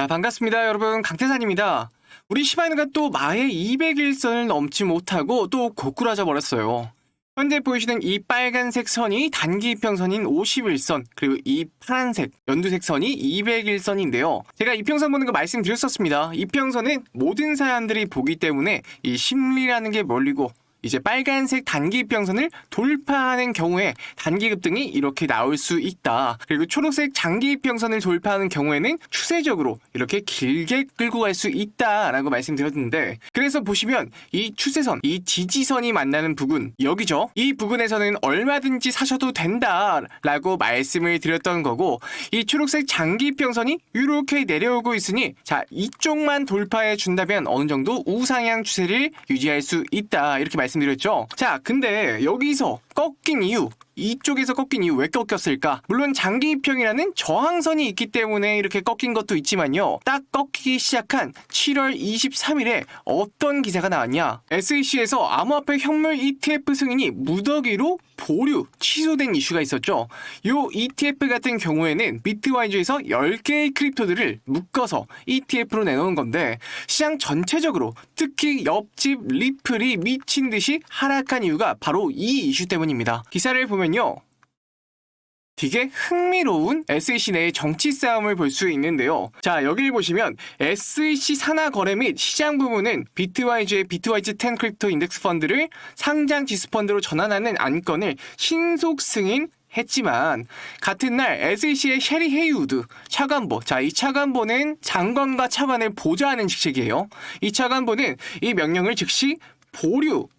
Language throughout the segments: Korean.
반갑습니다. 여러분, 강태산입니다. 우리 시바이누가 또 마의 200일선을 넘지 못하고 또 고꾸라져 버렸어요. 현재 보이시는 이 빨간색 선이 단기 이평선인 51선, 그리고 이 파란색 연두색 선이 200일선인데요. 제가 이평선 보는 거 말씀드렸었습니다. 이평선은 모든 사람들이 보기 때문에 이 심리라는 게 몰리고 이제 빨간색 단기 이평선을 돌파하는 경우에 단기 급등이 이렇게 나올 수 있다. 그리고 초록색 장기 이평선을 돌파하는 경우에는 추세적으로 이렇게 길게 끌고 갈 수 있다라고 말씀드렸는데, 그래서 보시면 이 추세선, 이 지지선이 만나는 부분, 여기죠. 이 부분에서는 얼마든지 사셔도 된다라고 말씀을 드렸던 거고, 이 초록색 장기 이평선이 이렇게 내려오고 있으니 자, 이쪽만 돌파해 준다면 어느 정도 우상향 추세를 유지할 수 있다, 이렇게 말씀드렸죠. 자, 근데 여기서 꺾인 이유, 이쪽에서 꺾인 이유 왜 꺾였을까? 물론 장기 이평이라는 저항선이 있기 때문에 이렇게 꺾인 것도 있지만요, 딱 꺾이기 시작한 7월 23일에 어떤 기사가 나왔냐? SEC에서 암호화폐 현물 ETF 승인이 무더기로 보류, 취소된 이슈가 있었죠. 요 ETF 같은 경우에는 비트와이즈에서 10개의 크립토들을 묶어서 ETF로 내놓은 건데, 시장 전체적으로 특히 옆집 리플이 미친 듯이 하락한 이유가 바로 이 이슈 때문입니다. 기사를 보면요, 되게 흥미로운 SEC 내의 정치 싸움을 볼 수 있는데요. 자, 여기를 보시면 SEC 산하 거래 및 시장 부문은 비트와이즈의 비트와이즈 10 크립토 인덱스 펀드를 상장 지수 펀드로 전환하는 안건을 신속 승인했지만, 같은 날 SEC의 셰리 헤이우드 차관보, 자, 이 차관보는 장관과 차관을 보좌하는 직책이에요. 이 차관보는 이 명령을 즉시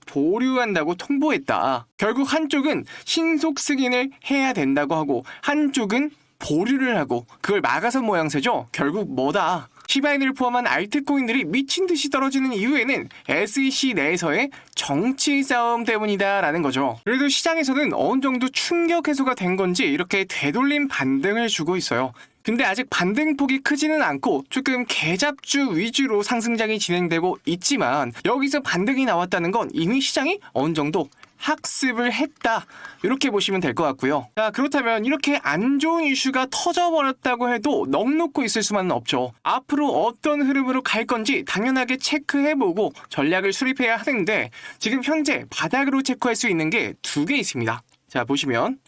보류한다고 통보했다. 결국 한쪽은 신속 승인을 해야 된다고 하고 한쪽은 보류를 하고 그걸 막아선 모양새죠. 결국 뭐다? 시바이누를 포함한 알트코인들이 미친듯이 떨어지는 이유에는 SEC 내에서의 정치 싸움 때문이다라는 거죠. 그래도 시장에서는 어느 정도 충격 해소가 된 건지 이렇게 되돌림 반등을 주고 있어요. 근데 아직 반등폭이 크지는 않고 조금 개잡주 위주로 상승장이 진행되고 있지만, 여기서 반등이 나왔다는 건 이미 시장이 어느 정도 학습을 했다, 이렇게 보시면 될 것 같고요. 자, 그렇다면 이렇게 안 좋은 이슈가 터져버렸다고 해도 넋 놓고 있을 수만은 없죠. 앞으로 어떤 흐름으로 갈 건지 당연하게 체크해보고 전략을 수립해야 하는데, 지금 현재 바닥으로 체크할 수 있는 게 두 개 있습니다. 자, 보시면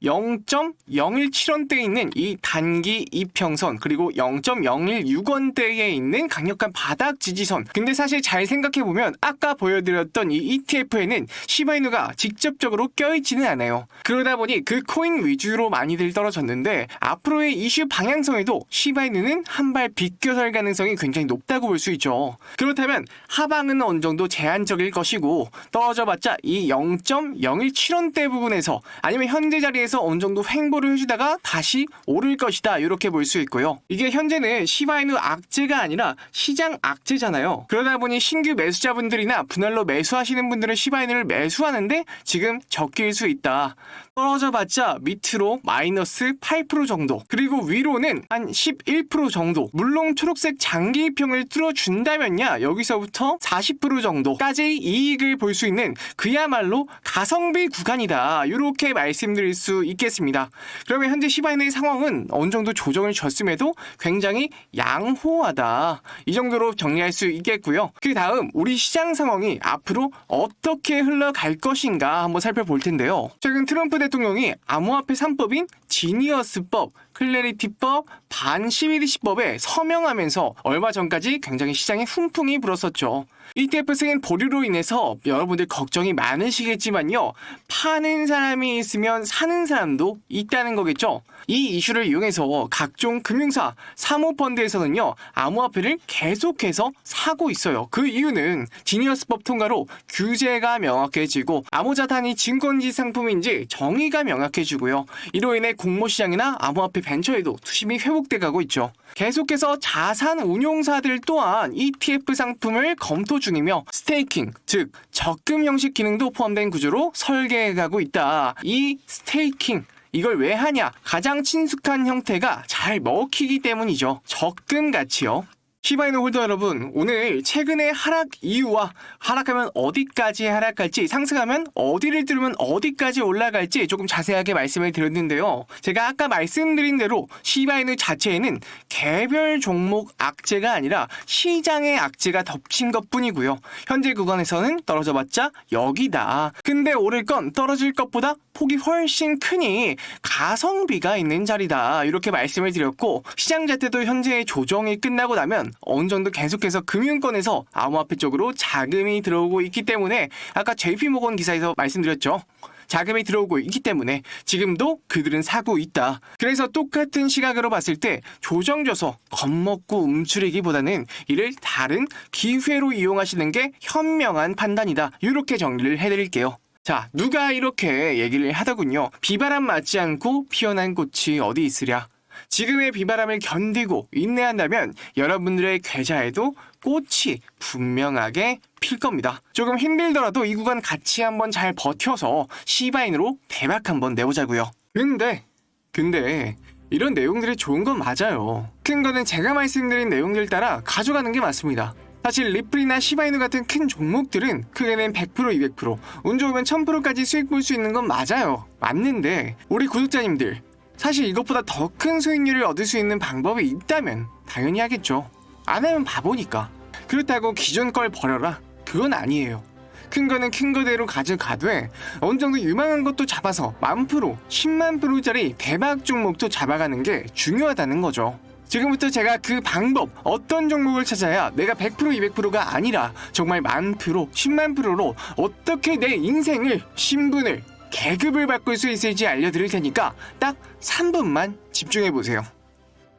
0.017원대에 있는 이 단기 이평선, 그리고 0.016원대에 있는 강력한 바닥 지지선. 근데 사실 잘 생각해보면 아까 보여드렸던 이 ETF에는 시바이누가 직접적으로 껴있지는 않아요. 그러다 보니 그 코인 위주로 많이들 떨어졌는데, 앞으로의 이슈 방향성에도 시바이누는 한 발 비껴설 가능성이 굉장히 높다고 볼 수 있죠. 그렇다면 하방은 어느 정도 제한적일 것이고, 떨어져봤자 이 0.017원대 부분에서 아니면 현재 자리에 어느 정도 횡보를 해주다가 다시 오를 것이다, 이렇게 볼 수 있고요. 이게 현재는 시바이누 악재가 아니라 시장 악재잖아요. 그러다 보니 신규 매수자분들이나 분할로 매수하시는 분들은 시바이누를 매수하는데 지금 적길 수 있다. 떨어져봤자 밑으로 마이너스 8% 정도, 그리고 위로는 한 11% 정도. 물론 초록색 장기 이평을 뚫어준다면야 여기서부터 40% 정도까지 이익을 볼 수 있는 그야말로 가성비 구간이다, 이렇게 말씀드릴 수 있겠습니다. 그러면 현재 시바이누의 상황은 어느 정도 조정을 줬음에도 굉장히 양호하다, 이 정도로 정리할 수 있겠고요. 그 다음 우리 시장 상황이 앞으로 어떻게 흘러갈 것인가 한번 살펴볼 텐데요. 최근 트럼프 대통령이 암호화폐 3법인 지니어스법, 클래리티법, 반 CBDC법에 서명하면서 얼마 전까지 굉장히 시장에 훈풍이 불었었죠. ETF 승인 보류로 인해서 여러분들 걱정이 많으시겠지만요, 파는 사람이 있으면 사는 사람도 있다는 거겠죠. 이 이슈를 이용해서 각종 금융사, 사모펀드에서는요, 암호화폐를 계속해서 사고 있어요. 그 이유는 지니어스법 통과로 규제가 명확해지고 암호자산이 증권지 상품인지 정의가 명확해지고요. 이로 인해 공모시장이나 암호화폐 벤처에도 투심이 회복돼 가고 있죠. 계속해서 자산 운용사들 또한 ETF 상품을 검토 중이며 스테이킹, 즉 적금 형식 기능도 포함된 구조로 설계해가고 있다. 이 스테이킹, 이걸 왜 하냐? 가장 친숙한 형태가 잘 먹히기 때문이죠. 적금 가치요. 시바이누 홀더 여러분, 오늘 최근의 하락 이유와 하락하면 어디까지 하락할지, 상승하면 어디를 뚫으면 어디까지 올라갈지 조금 자세하게 말씀을 드렸는데요. 제가 아까 말씀드린 대로 시바이누 자체에는 개별 종목 악재가 아니라 시장의 악재가 덮친 것뿐이고요. 현재 구간에서는 떨어져봤자 여기다. 근데 오를 건 떨어질 것보다 폭이 훨씬 크니 가성비가 있는 자리다. 이렇게 말씀을 드렸고, 시장 자체도 현재 조정이 끝나고 나면 어느 정도 계속해서 금융권에서 암호화폐 쪽으로 자금이 들어오고 있기 때문에 아까 JP모건 기사에서 말씀드렸죠. 자금이 들어오고 있기 때문에 지금도 그들은 사고 있다. 그래서 똑같은 시각으로 봤을 때 조정져서 겁먹고 움츠리기보다는 이를 다른 기회로 이용하시는 게 현명한 판단이다. 이렇게 정리를 해드릴게요. 자, 누가 이렇게 얘기를 하더군요. 비바람 맞지 않고 피어난 꽃이 어디 있으랴. 지금의 비바람을 견디고 인내한다면 여러분들의 계좌에도 꽃이 분명하게 필 겁니다. 조금 힘들더라도 이 구간 같이 한번 잘 버텨서 시바인으로 대박 한번 내보자고요. 근데 이런 내용들이 좋은 건 맞아요. 큰 거는 제가 말씀드린 내용들 따라 가져가는 게 맞습니다. 사실 리플이나 시바이누 같은 큰 종목들은 크게는 100%, 200%, 운 좋으면 1000%까지 수익 볼 수 있는 건 맞아요. 맞는데 우리 구독자님들, 사실 이것보다 더 큰 수익률을 얻을 수 있는 방법이 있다면 당연히 하겠죠. 안 하면 바보니까. 그렇다고 기존 걸 버려라? 그건 아니에요. 큰 거는 큰 거대로 가져가되 어느 정도 유망한 것도 잡아서 10,000%, 100,000%짜리 대박 종목도 잡아가는 게 중요하다는 거죠. 지금부터 제가 그 방법, 어떤 종목을 찾아야 내가 100%, 200%가 아니라 정말 10,000%, 100,000%로 어떻게 내 인생을, 신분을, 계급을 바꿀 수 있을지 알려드릴 테니까 딱 3분만 집중해보세요.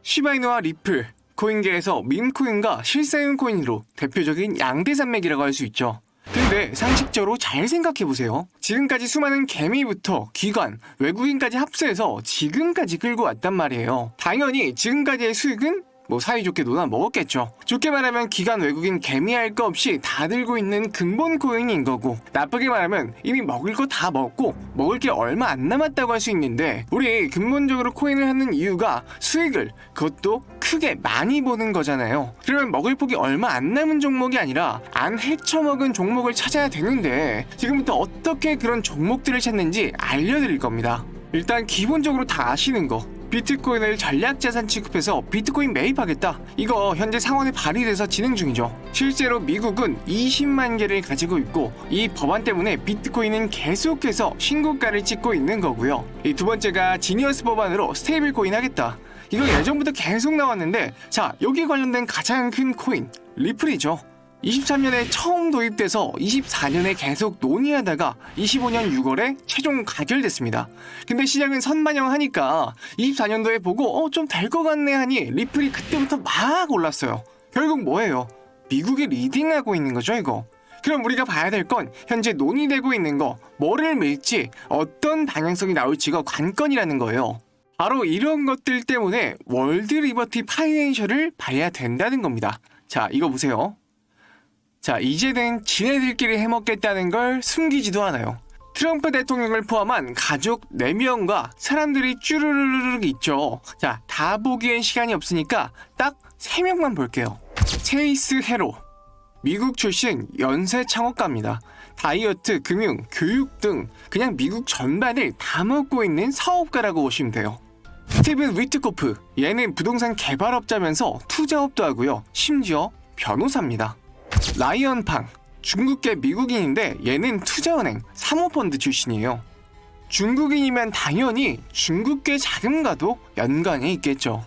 시바이누와 리플, 코인계에서 밈코인과 실사용 코인으로 대표적인 양대 산맥이라고 할 수 있죠. 근데 상식적으로 잘 생각해보세요. 지금까지 수많은 개미부터 기관, 외국인까지 합세해서 지금까지 끌고 왔단 말이에요. 당연히 지금까지의 수익은 사이좋게 논아 먹었겠죠. 좋게 말하면 기관, 외국인 개미할 거 없이 다 들고 있는 근본 코인인 거고, 나쁘게 말하면 이미 먹을 거 다 먹고 먹을 게 얼마 안 남았다고 할 수 있는데, 우리 근본적으로 코인을 하는 이유가 수익을, 그것도 크게 많이 보는 거잖아요. 그러면 먹을 폭이 얼마 안 남은 종목이 아니라 안 헤쳐먹은 종목을 찾아야 되는데, 지금부터 어떻게 그런 종목들을 찾는지 알려드릴 겁니다. 일단 기본적으로 다 아시는 거, 비트코인을 전략자산 취급해서 비트코인 매입하겠다. 이거 현재 상원에 발의돼서 진행 중이죠. 실제로 미국은 20만 개를 가지고 있고, 이 법안 때문에 비트코인은 계속해서 신고가를 찍고 있는 거고요. 이 두 번째가 지니어스 법안으로 스테이블 코인 하겠다. 이거 예전부터 계속 나왔는데, 자, 여기 관련된 가장 큰 코인 리플이죠. 23년에 처음 도입돼서 24년에 계속 논의하다가 25년 6월에 최종 가결됐습니다. 근데 시장은 선반영하니까 24년도에 보고 좀 될 것 같네 하니 리플이 그때부터 막 올랐어요. 결국 뭐예요? 미국이 리딩하고 있는 거죠, 이거. 그럼 우리가 봐야 될 건 현재 논의되고 있는 거, 뭐를 밀지, 어떤 방향성이 나올지가 관건이라는 거예요. 바로 이런 것들 때문에 월드 리버티 파이낸셜을 봐야 된다는 겁니다. 자, 이거 보세요. 자, 이제는 지네들끼리 해먹겠다는 걸 숨기지도 않아요. 트럼프 대통령을 포함한 가족 4명과 사람들이 쭈르르르 있죠. 자, 다 보기엔 시간이 없으니까 딱 3명만 볼게요. 체이스 헤로, 미국 출신 연쇄 창업가입니다. 다이어트, 금융, 교육 등 그냥 미국 전반을 다 먹고 있는 사업가라고 보시면 돼요. 스티븐 위트코프, 얘는 부동산 개발업자면서 투자업도 하고요. 심지어 변호사입니다. 라이언 팡, 중국계 미국인인데 얘는 투자은행, 사모펀드 출신이에요. 중국인이면 당연히 중국계 자금과도 연관이 있겠죠.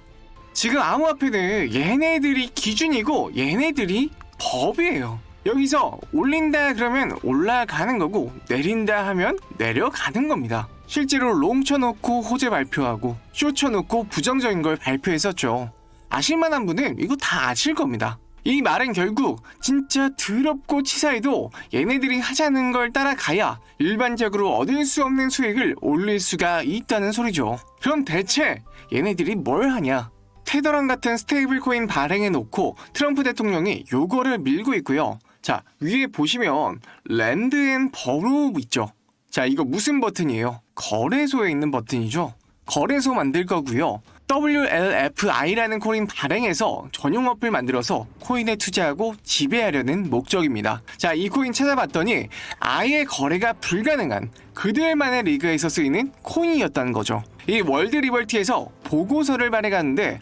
지금 암호화폐는 얘네들이 기준이고 얘네들이 법이에요. 여기서 올린다 그러면 올라가는 거고, 내린다 하면 내려가는 겁니다. 실제로 롱 쳐놓고 호재 발표하고 쇼 쳐놓고 부정적인 걸 발표했었죠. 아실만한 분은 이거 다 아실 겁니다. 이 말은 결국 진짜 더럽고 치사해도 얘네들이 하자는 걸 따라가야 일반적으로 얻을 수 없는 수익을 올릴 수가 있다는 소리죠. 그럼 대체 얘네들이 뭘 하냐? 테더랑 같은 스테이블 코인 발행해놓고 트럼프 대통령이 요거를 밀고 있고요. 자, 위에 보시면 랜드 앤 버로 있죠. 자, 이거 무슨 버튼이에요? 거래소에 있는 버튼이죠. 거래소 만들 거고요. WLFI라는 코인 발행해서 전용 어플 만들어서 코인에 투자하고 지배하려는 목적입니다. 자, 이 코인 찾아봤더니 아예 거래가 불가능한 그들만의 리그에서 쓰이는 코인이었다는 거죠. 이 월드 리버티에서 보고서를 발행하는데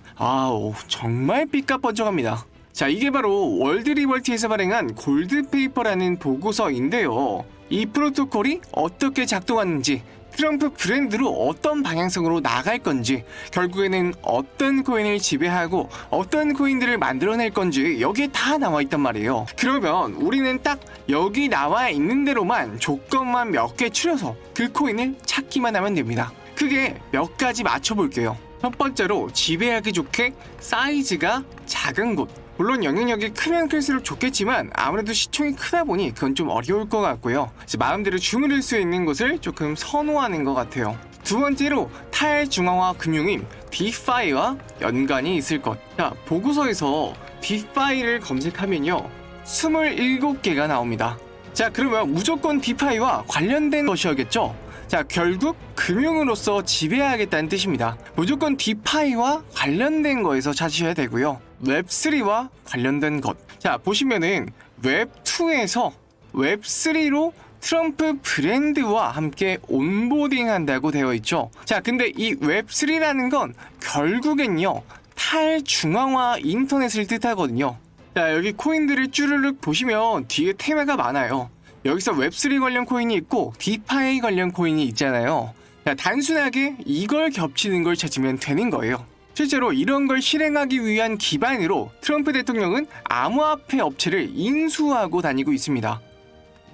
정말 삐까뻔쩍합니다. 자, 이게 바로 월드 리버티에서 발행한 골드페이퍼라는 보고서인데요. 이 프로토콜이 어떻게 작동하는지, 트럼프 브랜드로 어떤 방향성으로 나갈 건지, 결국에는 어떤 코인을 지배하고 어떤 코인들을 만들어낼 건지 여기에 다 나와 있단 말이에요. 그러면 우리는 딱 여기 나와 있는 대로만 조건만 몇 개 추려서 그 코인을 찾기만 하면 됩니다. 크게 몇 가지 맞춰볼게요. 첫 번째로 지배하기 좋게 사이즈가 작은 곳. 물론 영향력이 크면 클수록 좋겠지만 아무래도 시총이 크다 보니 그건 좀 어려울 것 같고요. 마음대로 주무를 수 있는 곳을 조금 선호하는 것 같아요. 두 번째로 탈중앙화 금융인 DeFi와 연관이 있을 것. 자, 보고서에서 DeFi를 검색하면요 27개가 나옵니다. 자, 그러면 무조건 DeFi와 관련된 것이었겠죠? 자, 결국 금융으로서 지배하겠다는 뜻입니다. 무조건 DeFi와 관련된 거에서 찾으셔야 되고요. 웹3와 관련된 것. 자, 보시면은 웹2에서 웹3로 트럼프 브랜드와 함께 온보딩 한다고 되어 있죠. 자, 근데 이 웹3라는 건 결국엔요 탈중앙화 인터넷을 뜻하거든요. 자, 여기 코인들을 쭈르륵 보시면 뒤에 테마가 많아요. 여기서 웹3 관련 코인이 있고 디파이 관련 코인이 있잖아요. 자, 단순하게 이걸 겹치는 걸 찾으면 되는 거예요. 실제로 이런 걸 실행하기 위한 기반으로 트럼프 대통령은 암호화폐 업체를 인수하고 다니고 있습니다.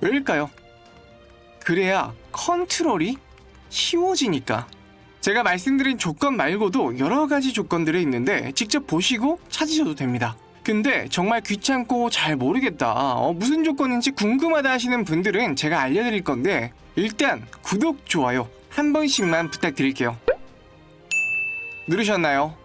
왜일까요? 그래야 컨트롤이 쉬워지니까. 제가 말씀드린 조건 말고도 여러 가지 조건들이 있는데 직접 보시고 찾으셔도 됩니다. 근데 정말 귀찮고 잘 모르겠다, 무슨 조건인지 궁금하다 하시는 분들은 제가 알려드릴 건데 일단 구독, 좋아요 한 번씩만 부탁드릴게요. 누르셨나요?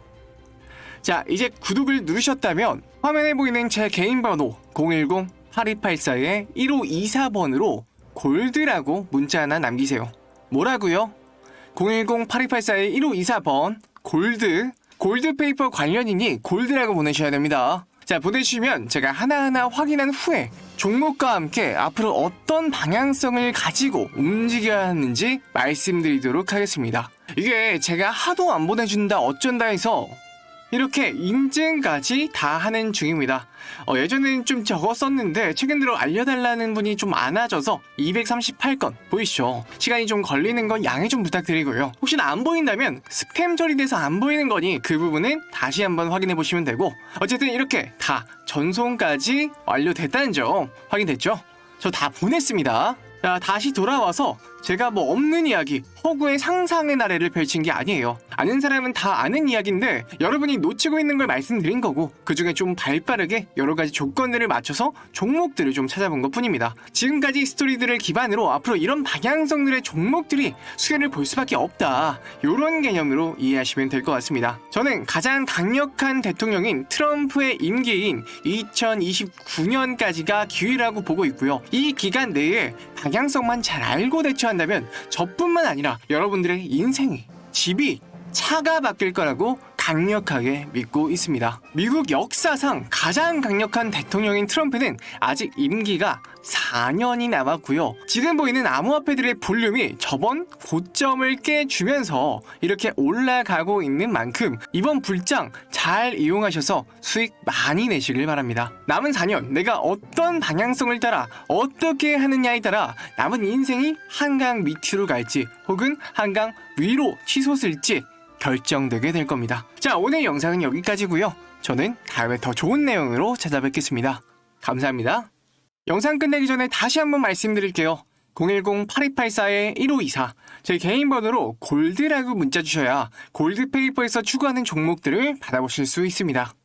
자, 이제 구독을 누르셨다면 화면에 보이는 제 개인 번호 010-8284-1524번으로 골드라고 문자 하나 남기세요. 뭐라고요? 010-8284-1524번 골드페이퍼 관련이니 골드라고 보내셔야 됩니다. 자, 보내주시면 제가 하나하나 확인한 후에 종목과 함께 앞으로 어떤 방향성을 가지고 움직여야 하는지 말씀드리도록 하겠습니다. 이게 제가 하도 안 보내준다 어쩐다 해서 이렇게 인증까지 다 하는 중입니다. 예전에는 좀 적었었는데 최근 들어 알려달라는 분이 좀 많아져서 238건 보이시죠? 시간이 좀 걸리는 건 양해 좀 부탁드리고요. 혹시나 안 보인다면 스팸 처리돼서 안 보이는 거니 그 부분은 다시 한번 확인해 보시면 되고, 어쨌든 이렇게 다 전송까지 완료됐다는 점 확인됐죠? 저 다 보냈습니다. 자, 다시 돌아와서 제가 뭐 없는 이야기, 허구의 상상의 나래를 펼친 게 아니에요. 아는 사람은 다 아는 이야기인데 여러분이 놓치고 있는 걸 말씀드린 거고, 그중에 좀 발빠르게 여러 가지 조건들을 맞춰서 종목들을 좀 찾아본 것 뿐입니다. 지금까지 스토리들을 기반으로 앞으로 이런 방향성들의 종목들이 수혜를 볼 수밖에 없다, 이런 개념으로 이해하시면 될 것 같습니다. 저는 가장 강력한 대통령인 트럼프의 임기인 2029년까지가 기회라고 보고 있고요. 이 기간 내에 방향성만 잘 알고 대처한다면 저뿐만 아니라 여러분들의 인생이, 집이, 차가 바뀔 거라고 강력하게 믿고 있습니다. 미국 역사상 가장 강력한 대통령인 트럼프는 아직 임기가 4년이 남았고요. 지금 보이는 암호화폐들의 볼륨이 저번 고점을 깨주면서 이렇게 올라가고 있는 만큼 이번 불장 잘 이용하셔서 수익 많이 내시길 바랍니다. 남은 4년 내가 어떤 방향성을 따라 어떻게 하느냐에 따라 남은 인생이 한강 밑으로 갈지 혹은 한강 위로 치솟을지 결정되게 될 겁니다. 자, 오늘 영상은 여기까지고요. 저는 다음에 더 좋은 내용으로 찾아뵙겠습니다. 감사합니다. 영상 끝내기 전에 다시 한번 말씀드릴게요. 010-8284-1524 제 개인 번호로 골드라고 문자 주셔야 골드페이퍼에서 추구하는 종목들을 받아보실 수 있습니다.